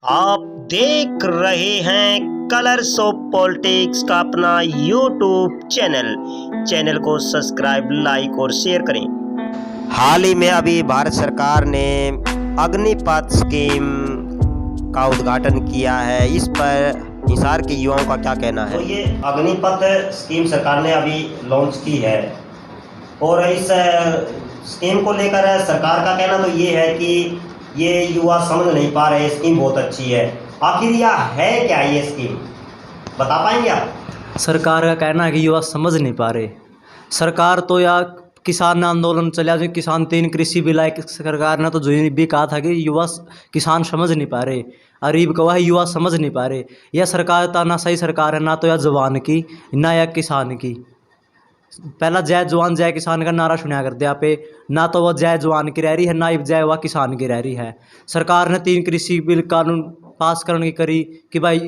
आप देख रहे हैं कलर्स ऑफ पॉलिटिक्स का अपना यूट्यूब चैनल को सब्सक्राइब, लाइक और शेयर करें। हाल ही में अभी भारत सरकार ने अग्निपथ स्कीम का उद्घाटन किया है। इस पर हिसार के युवाओं का क्या कहना है? तो ये अग्निपथ स्कीम सरकार ने अभी लॉन्च की है और इस स्कीम को लेकर सरकार का कहना तो ये है कि ये युवा समझ नहीं पा रहे, स्कीम बहुत अच्छी है। आखिर यह है क्या, ये स्कीम बता पाएंगे आप? सरकार का कहना है कि युवा समझ नहीं पा रहे। सरकार तो या किसान आंदोलन चला जो किसान 3 कृषि बिल आए, सरकार ने तो जो भी कहा था कि युवा किसान समझ नहीं पा रहे। अरीब कहा है युवा समझ नहीं पा रहे। यह सरकार था ना सही सरकार है, ना तो या जवान की ना या किसान की। पहला जय जवान जय किसान का नारा सुना कर दिया पे, ना तो वह जय जवान की रह रही है ना ही जय वह किसान की रह रही है। सरकार ने 3 कृषि बिल कानून पास करने की करी कि भाई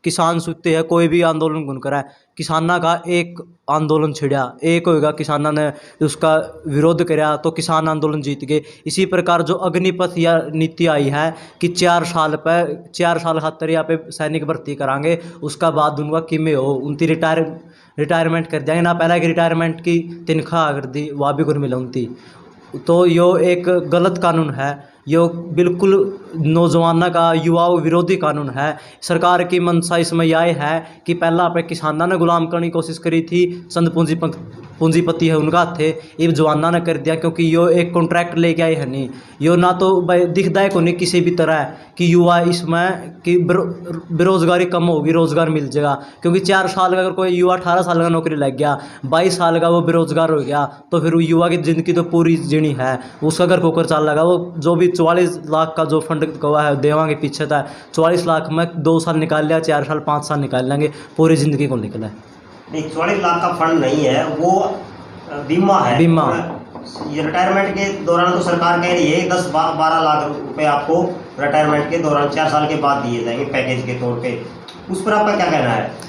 किसान सुनते हैं कोई भी आंदोलन गुन करा है। किसाना का एक आंदोलन छिड़ा एक होगा, किसाना ने उसका विरोध कराया तो किसान आंदोलन जीत गए। इसी प्रकार जो अग्निपथ या नीति आई है कि 4 साल खातर यहाँ पे सैनिक भर्ती करांगे, उसका बाद उनका किमें हो उनकी रिटायरमेंट कर देंगे ना। पहले की रिटायरमेंट की तनख्वाह कर दी वह भी गुर मिला उनकी। तो यो एक गलत कानून है, यो बिल्कुल नौजवानों का युवाओं विरोधी कानून है। सरकार की मंशा इसमें यह है कि पहला पे किसाना ने गुलाम करने की कोशिश करी थी, संद पूंजीपति है उनका थे, ये जवाना ने कर दिया क्योंकि यो एक कॉन्ट्रैक्ट लेके आए है नहीं। यो ना तो भाई दिखदा है को नहीं किसी भी तरह कि युवा इसमें कि बेरोजगारी कम होगी, रोजगार मिल जाएगा। क्योंकि 4 साल का अगर कोई युवा 18 साल का नौकरी लग गया, 22 साल का वो बेरोजगार हो गया, तो फिर युवा की ज़िंदगी तो पूरी जीनी है। उसका घर कोकर चाल लगा वो जो भी 44 लाख का जो फंड कवा है देवांगे पीछे था, 44 लाख में 2 साल निकाल लिया, 4 साल 5 साल निकाल लेंगे, पूरी ज़िंदगी को निकला है। नहीं, 44 लाख का फंड नहीं है, वो बीमा है। बीमा ये रिटायरमेंट के दौरान तो सरकार कह रही है 10-12 लाख रुपए आपको रिटायरमेंट के दौरान 4 साल के बाद दिए जाएंगे पैकेज के तौर पे। उस पर आपका क्या कहना है?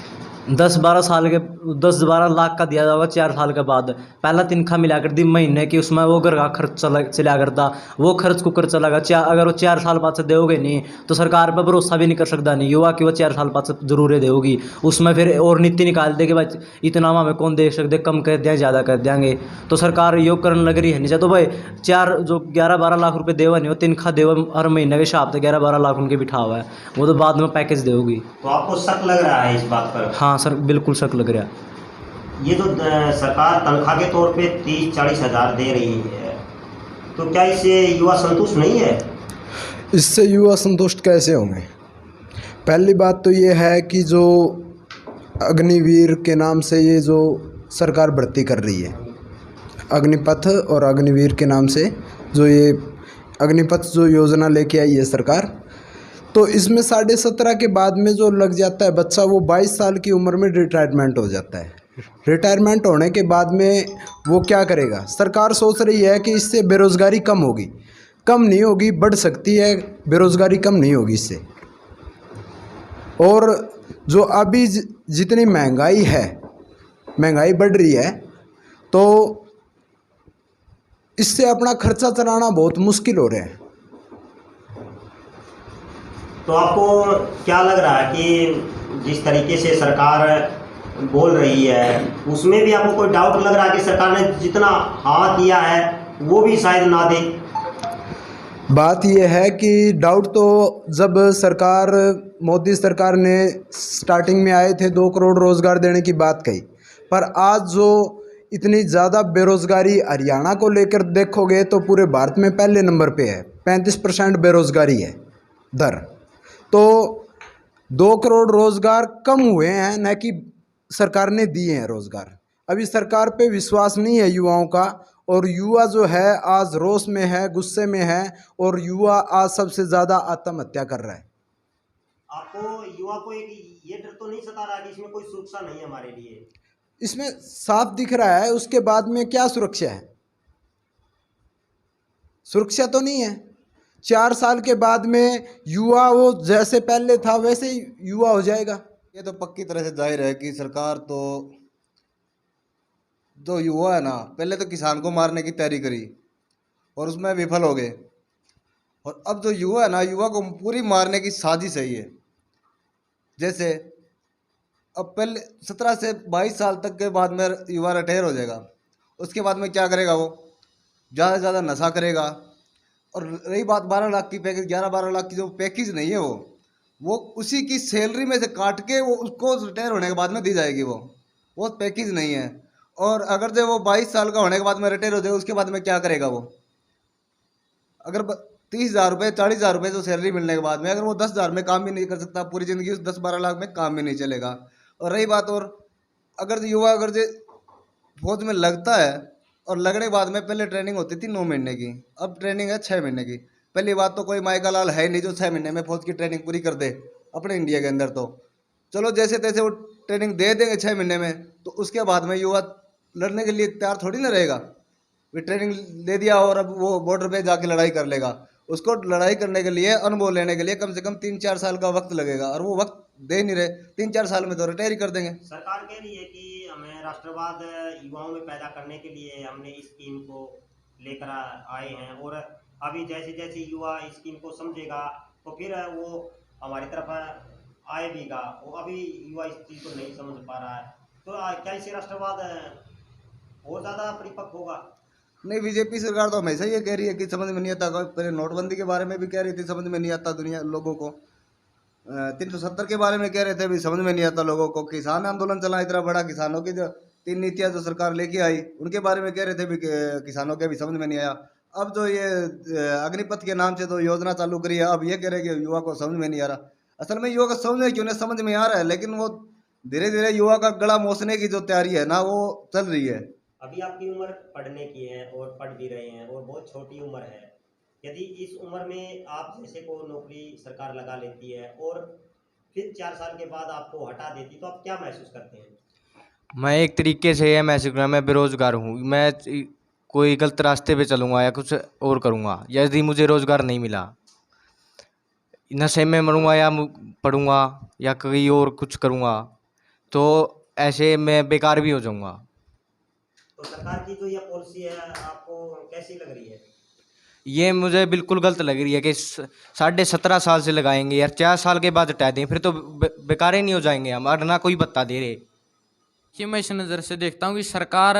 10-12 लाख का दिया जाएगा 4 साल के बाद। पहला तनख्वाह मिला कर दी महीने की, उसमें वो घर का खर्च चला करता, वो खर्च कुकर चलागा। अगर वो 4 साल बाद से दोगे नहीं तो सरकार पर भरोसा भी नहीं कर सकता नहीं युवा कि वो 4 साल बाद से जरूर देगी। उसमें फिर और नीति निकाल दे कि भाई इतना हमें कौन दे सकते, कम कर दें ज़्यादा कर देंगे। तो सरकार योग करने लग रही है नहीं, तो भाई 11-12 लाख रुपये देवा नहीं हो, तनख्वाह देवा हर महीने के हिसाब से 11-12 लाख उनके बिठा हुआ है, वो तो बाद में पैकेज देगी। तो आपको शक लग रहा है इस बात पर? हाँ सर, बिल्कुल शक लग रहा है। ये जो सरकार तनख्वाह के तौर पे 30-40 हज़ार दे रही है, तो क्या इससे युवा संतुष्ट नहीं है? इससे युवा संतुष्ट कैसे होंगे? पहली बात तो ये है कि जो अग्निवीर के नाम से ये जो सरकार भर्ती कर रही है, अग्निपथ और अग्निवीर के नाम से जो ये अग्निपथ जो योजना लेके आई है सरकार, तो इसमें 17.5 के बाद में जो लग जाता है बच्चा, वो 22 साल की उम्र में रिटायरमेंट हो जाता है। रिटायरमेंट होने के बाद में वो क्या करेगा? सरकार सोच रही है कि इससे बेरोज़गारी कम होगी, कम नहीं होगी, बढ़ सकती है बेरोज़गारी, कम नहीं होगी इससे। और जो अभी जितनी महंगाई है, महंगाई बढ़ रही है, तो इससे अपना खर्चा चलाना बहुत मुश्किल हो रहा है। तो आपको क्या लग रहा है कि जिस तरीके से सरकार बोल रही है उसमें भी आपको कोई डाउट लग रहा है कि सरकार ने जितना हाँ किया है वो भी शायद ना दे? बात यह है कि डाउट तो जब सरकार मोदी सरकार ने स्टार्टिंग में आए थे 2 करोड़ रोज़गार देने की बात कही, पर आज जो इतनी ज़्यादा बेरोज़गारी हरियाणा को लेकर देखोगे तो पूरे भारत में पहले नंबर पे है, 35% बेरोज़गारी है दर। तो 2 करोड़ रोज़गार कम हुए हैं, न कि सरकार ने दिए हैं रोज़गार। अभी सरकार पे विश्वास नहीं है युवाओं का, और युवा जो है आज रोष में है, गुस्से में है, और युवा आज सबसे ज़्यादा आत्महत्या कर रहा है। आपको युवा को एक ये डर तो नहीं सता रहा कि इसमें कोई सुरक्षा नहीं है हमारे लिए? इसमें साफ दिख रहा है, उसके बाद में क्या सुरक्षा है? सुरक्षा तो नहीं है। 4 साल के बाद में युवा वो जैसे पहले था वैसे ही युवा हो जाएगा। ये तो पक्की तरह से जाहिर है कि सरकार तो जो युवा है ना, पहले तो किसान को मारने की तैयारी करी और उसमें विफल हो गए। और अब जो युवा है ना, युवा को पूरी मारने की साजिश है ये। जैसे अब पहले 17 से 22 साल तक के बाद में युवा रिटायर हो जाएगा, उसके बाद में क्या करेगा वो? ज़्यादा से ज़्यादा नशा करेगा। और रही बात 12 लाख की पैकेज, 11-12 लाख की जो पैकेज नहीं है वो उसी की सैलरी में से काट के वो उसको रिटायर होने के बाद में दी जाएगी। वो पैकेज नहीं है। और अगर जो वो 22 साल का होने के बाद में रिटायर हो जाए, उसके बाद में क्या करेगा वो? अगर 30,000 रुपये 40,000 रुपये जो सैलरी मिलने के बाद में अगर वो 10,000 में काम भी नहीं कर सकता, पूरी ज़िंदगी उस 10-12 लाख में काम भी नहीं चलेगा। और रही बात, और अगर युवा अगर जो फौज में लगता है, और लगने के बाद में पहले ट्रेनिंग होती थी 9 महीने की, अब ट्रेनिंग है 6 महीने की। पहली बात तो कोई माइका लाल है नहीं जो 6 महीने में फौज की ट्रेनिंग पूरी कर दे अपने इंडिया के अंदर। तो चलो जैसे तैसे वो ट्रेनिंग दे देंगे 6 महीने में, तो उसके बाद में युवा लड़ने के लिए तैयार थोड़ी ना रहेगा। वे ट्रेनिंग दे दिया और अब वो बॉर्डर पे जाके लड़ाई कर लेगा। उसको लड़ाई करने के लिए, अनुभव लेने के लिए कम से कम 3-4 साल का वक्त लगेगा, और वो वक्त दे नहीं रहे। 3-4 साल में तो रिटायर ही कर देंगे। सरकार कह रही है कि हमें राष्ट्रवाद युवाओं में पैदा करने के लिए हमने इस स्कीम को लेकर आए हैं, और अभी जैसे जैसे युवा इस स्कीम को समझेगा तो फिर वो हमारी तरफ आएगा। वो अभी युवा इस चीज़ को नहीं समझ पा रहा है, तो क्या इससे राष्ट्रवाद और ज़्यादा परिपक्व होगा? नहीं, बीजेपी सरकार तो हमेशा ये कह रही है कि समझ में नहीं आता। पहले नोटबंदी के बारे में भी कह रही थी समझ में नहीं आता दुनिया लोगों को। 370 के बारे में कह रहे थे भी समझ में नहीं आता लोगों को। किसान आंदोलन चला इतना बड़ा, किसानों की जो 3 नीतियां जो सरकार लेके आई उनके बारे में कह रहे थे भी किसानों के भी समझ में नहीं आया। अब जो ये अग्निपथ के नाम से जो योजना चालू करी है, अब ये कह रहे कि युवा को समझ में नहीं आ रहा। असल में युवा को समझ में क्यों नहीं, समझ में आ रहा है, लेकिन वो धीरे धीरे युवा का गला मोचने की जो तैयारी है ना, वो चल रही है। अभी आपकी उम्र पढ़ने की है और पढ़ भी रहे हैं, और बहुत छोटी उम्र है। यदि इस उम्र में आप जैसे को नौकरी सरकार लगा लेती है और फिर 4 साल के बाद आपको हटा देती, तो आप क्या महसूस करते हैं? मैं एक तरीके से ये महसूस करूँ, मैं बेरोजगार हूँ। मैं कोई गलत रास्ते पे चलूँगा या कुछ और करूँगा। यदि मुझे रोजगार नहीं मिला, नशे में मरूँगा या पढ़ूँगा या कहीं और कुछ करूँगा, तो ऐसे मैं बेकार भी हो जाऊँगा। तो सरकार की जो यह पॉलिसी है आपको कैसी लग रही है? ये मुझे बिल्कुल गलत लग रही है कि 17.5 साल से लगाएंगे यार, 4 साल के बाद हटा दें, फिर तो बेकार ही नहीं हो जाएंगे हम, और ना कोई बता दे रहे। कि मैं इस नज़र से देखता हूँ कि सरकार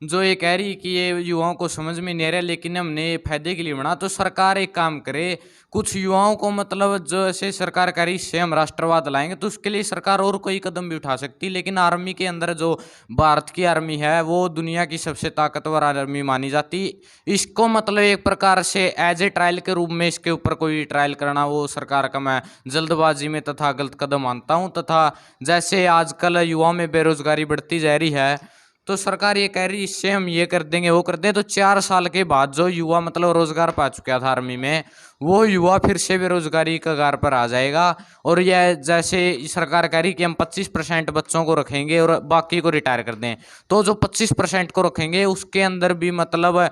जो ये कह रही है कि ये युवाओं को समझ में नहीं आ रहा, लेकिन हमने फायदे के लिए बना, तो सरकार एक काम करे, कुछ युवाओं को मतलब जो ऐसे सरकार कह रही इससे हम राष्ट्रवाद लाएंगे, तो उसके लिए सरकार और कोई कदम भी उठा सकती। लेकिन आर्मी के अंदर जो भारत की आर्मी है वो दुनिया की सबसे ताकतवर आर्मी मानी जाती। इसको मतलब एक प्रकार से एज ए ट्रायल के रूप में इसके ऊपर कोई ट्रायल करना वो सरकार का मैं जल्दबाजी में तथा गलत कदम मानता हूँ। तथा जैसे आजकल युवाओं में बेरोजगारी बढ़ती जा रही है, तो सरकार ये कह रही है इससे हम ये कर देंगे वो कर दें, तो 4 साल के बाद जो युवा मतलब रोजगार पा चुका था आर्मी में, वो युवा फिर से बेरोजगारी कगार पर आ जाएगा। और यह जैसे सरकार कह रही कि हम 25% बच्चों को रखेंगे और बाकी को रिटायर कर दें, तो जो 25% को रखेंगे उसके अंदर भी मतलब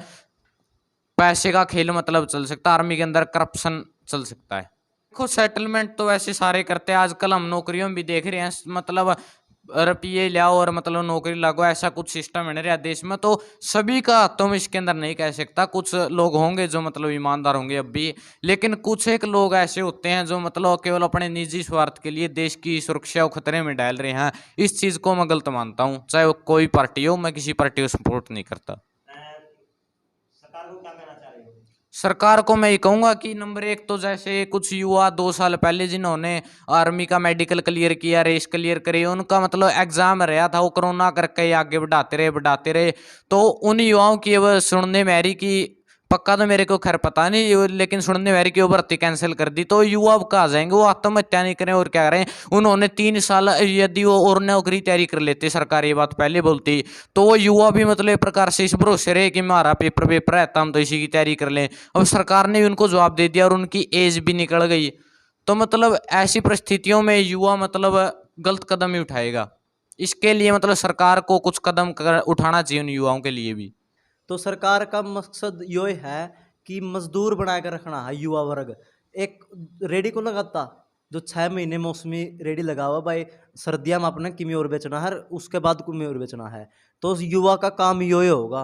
पैसे का खेल मतलब चल सकता है, आर्मी के अंदर करप्शन चल सकता है। देखो सेटलमेंट तो वैसे सारे करते हैं, आजकल हम नौकरियों में भी देख रहे हैं, मतलब रुपये लाओ और मतलब नौकरी लगो, ऐसा कुछ सिस्टम है ना देश में। तो सभी का तुम इसके अंदर नहीं कह सकता, कुछ लोग होंगे जो मतलब ईमानदार होंगे अब भी, लेकिन कुछ एक लोग ऐसे होते हैं जो मतलब केवल अपने निजी स्वार्थ के लिए देश की सुरक्षा को खतरे में डाल रहे हैं। इस चीज़ को मैं गलत मानता हूँ, चाहे वो कोई पार्टी हो। मैं किसी पार्टी को सपोर्ट नहीं करता। सरकार को क्या कहना चाह रहे हो? सरकार को मैं ये कहूँगा कि नंबर 1 तो जैसे कुछ युवा 2 साल पहले जिन्होंने आर्मी का मेडिकल क्लियर किया, रेस क्लियर करी, उनका मतलब एग्जाम रहा था, वो कोरोना करके आगे बढ़ाते रहे। तो उन युवाओं की अब सुनने में आ रही कि पक्का तो मेरे को खैर पता नहीं, लेकिन सुनने में आ रही कि वो भर्ती कैंसिल कर दी, तो युवा अब कहाँ जाएंगे? वो आत्महत्या नहीं करें और क्या करें? उन्होंने 3 साल यदि वो और नौकरी तैयारी कर लेते, सरकार ये बात पहले बोलती, तो वो युवा भी मतलब एक प्रकार से इस भरोसे रहे कि हमारा पेपर रहता हम तो इसी की तैयारी कर लें। अब सरकार ने भी उनको जवाब दे दिया और उनकी एज भी निकल गई, तो मतलब ऐसी परिस्थितियों में युवा मतलब गलत कदम ही उठाएगा। इसके लिए मतलब सरकार को कुछ कदम उठाना चाहिए उन युवाओं के लिए भी। तो सरकार का मकसद ये है कि मजदूर बना कर रखना है युवा वर्ग। एक रेडी को लगाता जो 6 महीने मौसमी रेडी लगा हुआ भाई, सर्दियाँ में अपने किमी और बेचना है, उसके बाद कुमी और बेचना है, तो उस युवा का काम यो होगा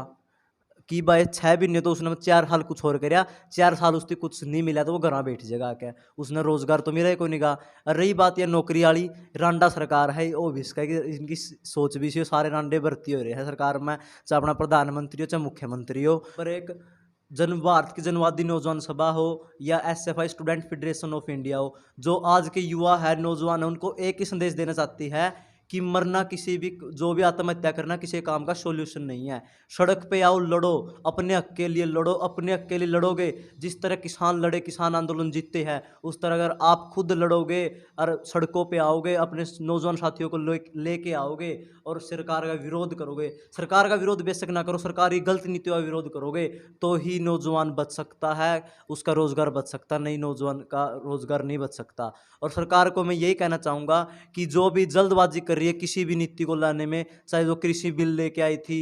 कि भाई 6 महीने तो उसने 4 साल कुछ और करया, 4 साल उससे कुछ नहीं मिला तो वो घर बैठ जाएगा क्या, उसने रोजगार तो मिला ही कोई निगा। और रही बात ये नौकरी वाली, रांडा सरकार है वो भी इसका कि इनकी सोच भी सी सारे रांडे भर्ती हो रहे हैं सरकार में, चाहे अपना प्रधानमंत्री हो चाहे मुख्यमंत्री हो। पर एक भारत की जनवादी नौजवान सभा हो या SFI student federation of India हो, जो आज के युवा है नौजवान है, उनको एक ही संदेश देना चाहती है कि मरना किसी भी, जो भी आत्महत्या करना किसी काम का सॉल्यूशन नहीं है। सड़क पे आओ, लड़ो, अपने हक के लिए लड़ो, अपने हक के लिए लड़ोगे जिस तरह किसान लड़े, किसान आंदोलन जीतते हैं, उस तरह अगर आप खुद लड़ोगे और सड़कों पे आओगे, अपने नौजवान साथियों को लेके आओगे और सरकार का विरोध करोगे, सरकार का विरोध बेशक ना करो, सरकारी गलत नीतियों का विरोध करोगे, तो ही नौजवान बच सकता है, उसका रोजगार बच सकता, नहीं नौजवान का रोजगार नहीं बच सकता। और सरकार को मैं यही कहना चाहूँगा कि जो भी जल्दबाजी कर रही है किसी भी नीति को लाने में, चाहे जो कृषि बिल लेके आई थी,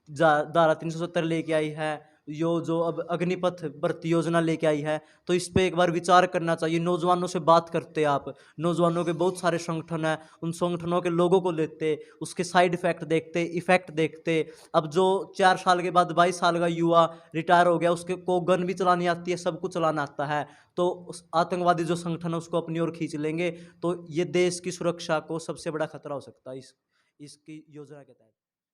धारा 370 लेके आई है, जो अब अग्निपथ भर्ती योजना लेके आई है, तो इस पे एक बार विचार करना चाहिए। नौजवानों से बात करते, आप नौजवानों के बहुत सारे संगठन हैं, उन संगठनों के लोगों को लेते, उसके साइड इफेक्ट देखते, इफेक्ट देखते। अब जो 4 साल के बाद 22 साल का युवा रिटायर हो गया, उसके को गन भी चलानी आती है, सब कुछ चलाना आता है, तो उस आतंकवादी जो संगठन है उसको अपनी ओर खींच लेंगे, तो ये देश की सुरक्षा को सबसे बड़ा खतरा हो सकता है इसकी योजना के तहत।